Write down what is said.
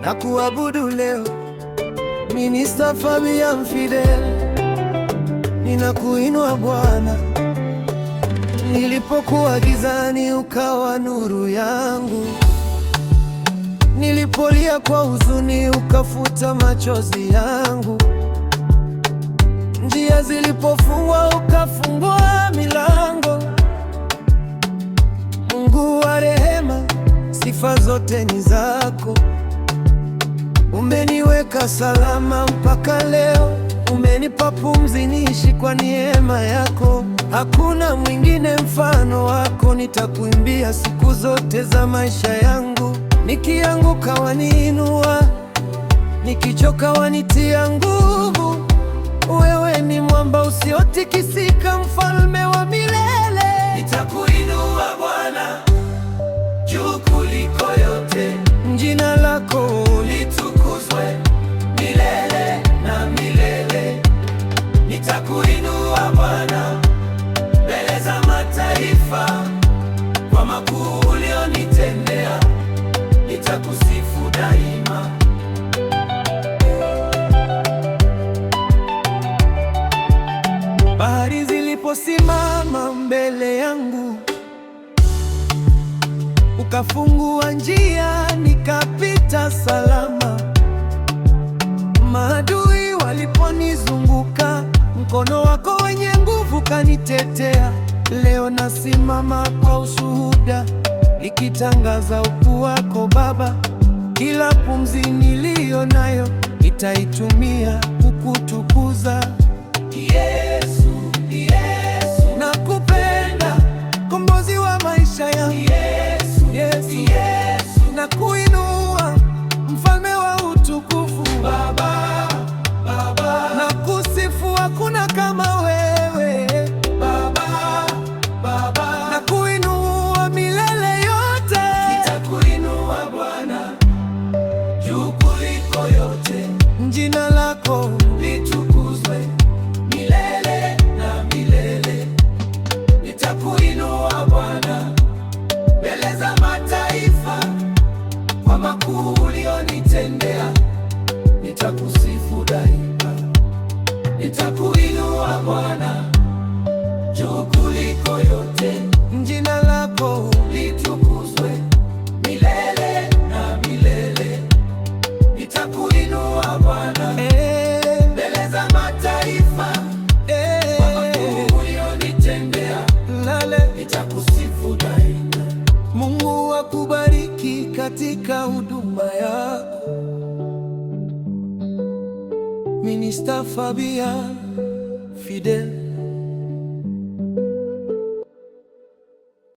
na kuabudu leo. Minister Fabian Fidel, ninakuinua Bwana. Nilipokuwa gizani ukawa nuru yangu, nilipolia kwa huzuni ukafuta machozi yangu, njia zilipofungwa ukafungua milango. Mungu wa rehema, sifa zote ni zako. Umeniweka salama mpaka leo, umenipa pumzi niishi kwa neema yako. Hakuna mwingine mfano wako, nitakuimbia siku zote za maisha yangu. Nikianguka waniinua, nikichoka wanitia nguvu. Wewe ni mwamba usiotikisika, mfalme wa milele. Nitakuinua Bwana, juu kuliko yote. Jina lako litukuzwe milele na milele. Nitakuinua Bwana mbele za mataifa, kwa makuu ulionitendea nitakusifu daima. Bahari ziliposimama mbele yangu, ukafungua njia nikapita salama. Maadui waliponizunguka, mkono wako wenye nguvu kanitetea. Leo nasimama kwa ushuhuda, nikitangaza ukuu wako Baba. Kila pumzi niliyo nayo nitaitumia kukutukuza. Yesu, Yesu, nakupenda, kombozi wa maisha yangu. Yesu, Yesu, Yesu, nakuinua, mfalme wa utukufu. Baba, Baba, nakusifu, hakuna kama wewe. Baba, Baba, nakuinua milele yote. Nitakuinua Bwana, juu kuliko yote. Jina lako litukuzwe milele na milele. Nitakuinua Bwana mbele za mataifa, kwa makuu ulionitendea nitakusifu daima. Nitakuinua Bwana juu kuliko yote. Jina lako litukuzwe milele na milele. Nitakuinua Bwana mbele za mataifa, kwa makuu ulionitendea nitakusifu daima. Mungu akubariki katika huduma yako. Minister Fabian Fidel.